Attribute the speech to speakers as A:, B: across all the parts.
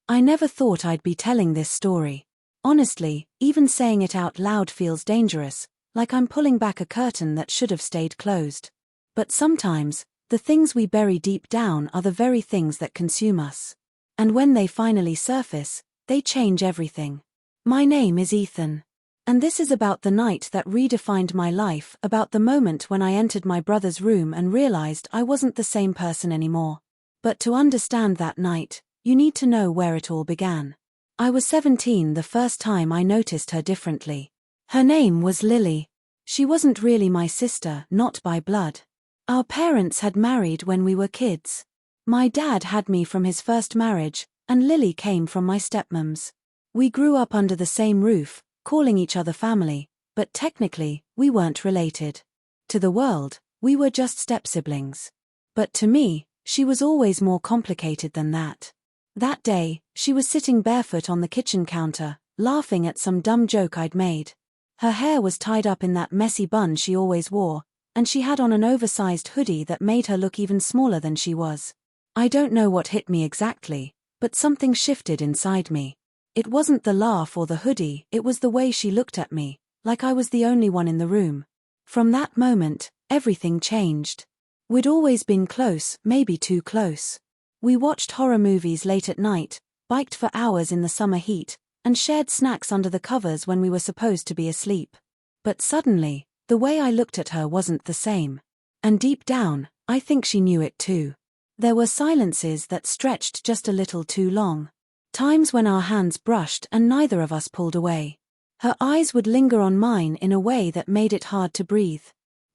A: I never thought I'd be telling this story. Honestly, even saying it out loud feels dangerous, like I'm pulling back a curtain that should have stayed closed. But sometimes, the things we bury deep down are the very things that consume us. And when they finally surface, they change everything. My name is Ethan. And this is about the night that redefined my life, about the moment when I entered my brother's room and realized I wasn't the same person anymore. But to understand that night, you need to know where it all began. I was 17 the first time I noticed her differently. Her name was Lily. She wasn't really my sister, not by blood. Our parents had married when we were kids. My dad had me from his first marriage, and Lily came from my stepmom's. We grew up under the same roof, calling each other family, but technically, we weren't related. To the world, we were just step-siblings. But to me, she was always more complicated than that. That day, she was sitting barefoot on the kitchen counter, laughing at some dumb joke I'd made. Her hair was tied up in that messy bun she always wore, and she had on an oversized hoodie that made her look even smaller than she was. I don't know what hit me exactly, but something shifted inside me. It wasn't the laugh or the hoodie, it was the way she looked at me, like I was the only one in the room. From that moment, everything changed. We'd always been close, maybe too close. We watched horror movies late at night, biked for hours in the summer heat, and shared snacks under the covers when we were supposed to be asleep. But suddenly, the way I looked at her wasn't the same. And deep down, I think she knew it too. There were silences that stretched just a little too long. Times when our hands brushed and neither of us pulled away. Her eyes would linger on mine in a way that made it hard to breathe.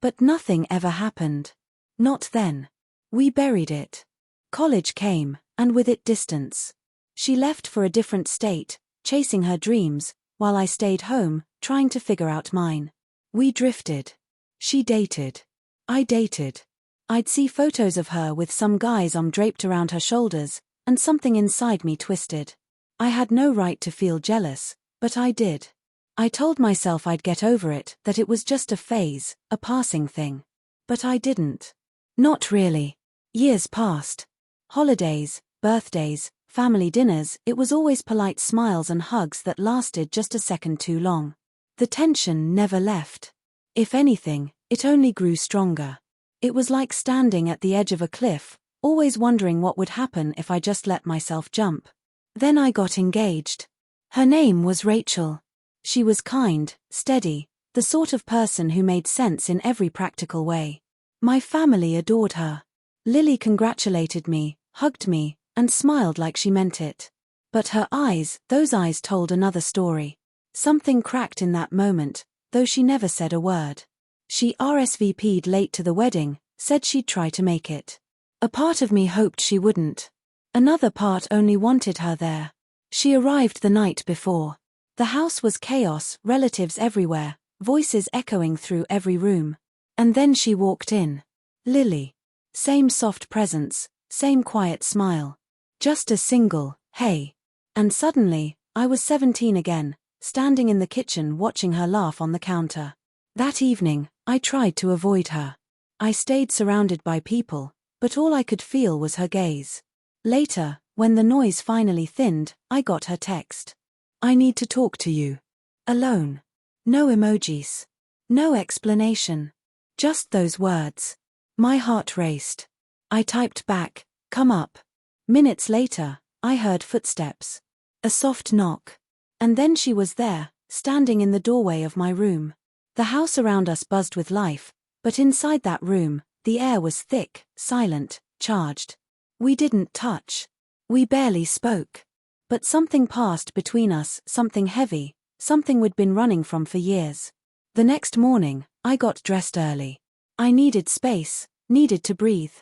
A: But nothing ever happened. Not then. We buried it. College came, and with it distance. She left for a different state, chasing her dreams, while I stayed home, trying to figure out mine. We drifted. She dated. I dated. I'd see photos of her with some guy's arm draped around her shoulders, and something inside me twisted. I had no right to feel jealous, but I did. I told myself I'd get over it, that it was just a phase, a passing thing. But I didn't. Not really. Years passed. Holidays, birthdays, family dinners, it was always polite smiles and hugs that lasted just a second too long. The tension never left. If anything, it only grew stronger. It was like standing at the edge of a cliff, always wondering what would happen if I just let myself jump. Then I got engaged. Her name was Rachel. She was kind, steady, the sort of person who made sense in every practical way. My family adored her. Lily congratulated me, hugged me, and smiled like she meant it. But her eyes, those eyes told another story. Something cracked in that moment, though she never said a word. She RSVP'd late to the wedding, said she'd try to make it. A part of me hoped she wouldn't. Another part only wanted her there. She arrived the night before. The house was chaos, relatives everywhere, voices echoing through every room. And then she walked in. Lily. Same soft presence, same quiet smile. Just a single, hey. And suddenly, I was 17 again, standing in the kitchen watching her laugh on the counter. That evening, I tried to avoid her. I stayed surrounded by people, but all I could feel was her gaze. Later, when the noise finally thinned, I got her text. I need to talk to you. Alone. No emojis. No explanation. Just those words. My heart raced. I typed back, come up. Minutes later, I heard footsteps. A soft knock. And then she was there, standing in the doorway of my room. The house around us buzzed with life, but inside that room, the air was thick, silent, charged. We didn't touch. We barely spoke. But something passed between us, something heavy, something we'd been running from for years. The next morning, I got dressed early. I needed space, needed to breathe.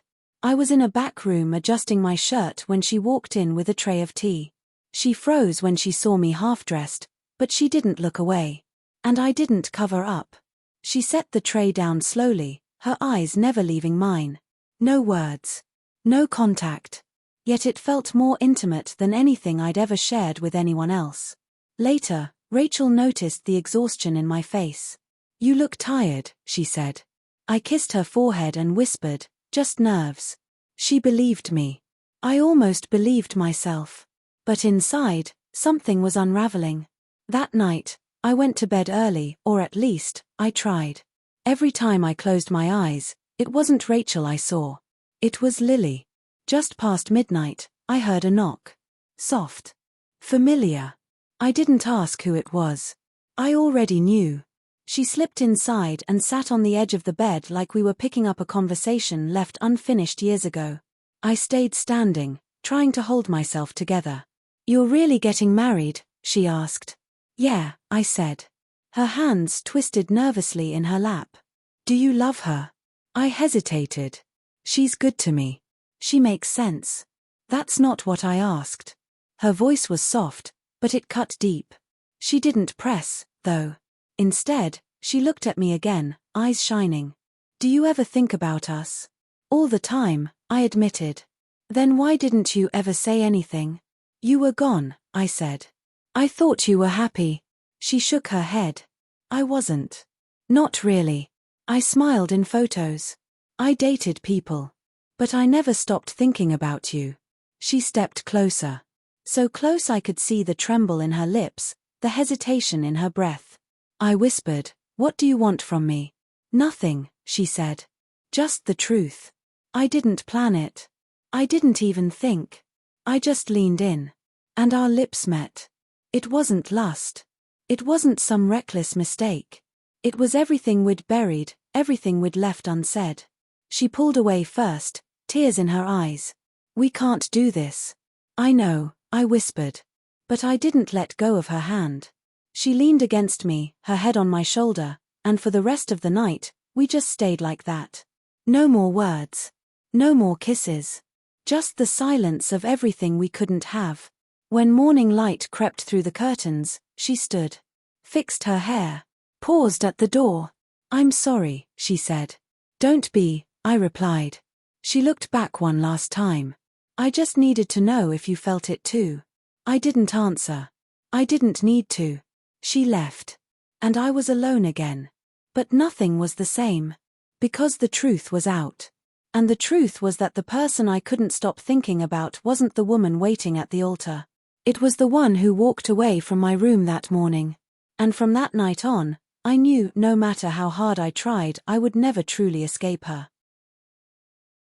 A: I was in a back room adjusting my shirt when she walked in with a tray of tea. She froze when she saw me half-dressed, but she didn't look away. And I didn't cover up. She set the tray down slowly, her eyes never leaving mine. No words. No contact. Yet it felt more intimate than anything I'd ever shared with anyone else. Later, Rachel noticed the exhaustion in my face. You look tired, she said. I kissed her forehead and whispered, just nerves. She believed me. I almost believed myself. But inside, something was unraveling. That night, I went to bed early, or at least, I tried. Every time I closed my eyes, it wasn't Rachel I saw. It was Lily. Just past midnight, I heard a knock. Soft. Familiar. I didn't ask who it was. I already knew. She slipped inside and sat on the edge of the bed like we were picking up a conversation left unfinished years ago. I stayed standing, trying to hold myself together. "You're really getting married?" she asked. "Yeah," I said. Her hands twisted nervously in her lap. "Do you love her?" I hesitated. "She's good to me. She makes sense." "That's not what I asked." Her voice was soft, but it cut deep. She didn't press, though. Instead, she looked at me again, eyes shining. "Do you ever think about us?" "All the time," I admitted. "Then why didn't you ever say anything?" "You were gone," I said. "I thought you were happy." She shook her head. "I wasn't." "Not really." I smiled. "In photos. I dated people. But I never stopped thinking about you." She stepped closer. So close I could see the tremble in her lips, the hesitation in her breath. I whispered, "What do you want from me?" "Nothing," she said. "Just the truth." I didn't plan it. I didn't even think. I just leaned in. And our lips met. It wasn't lust. It wasn't some reckless mistake. It was everything we'd buried, everything we'd left unsaid. She pulled away first, tears in her eyes. "We can't do this." "I know," I whispered. But I didn't let go of her hand. She leaned against me, her head on my shoulder, and for the rest of the night, we just stayed like that. No more words. No more kisses. Just the silence of everything we couldn't have. When morning light crept through the curtains, she stood. Fixed her hair. Paused at the door. "I'm sorry," she said. "Don't be," I replied. She looked back one last time. "I just needed to know if you felt it too." I didn't answer. I didn't need to. She left. And I was alone again. But nothing was the same. Because the truth was out. And the truth was that the person I couldn't stop thinking about wasn't the woman waiting at the altar. It was the one who walked away from my room that morning. And from that night on, I knew no matter how hard I tried, I would never truly escape her.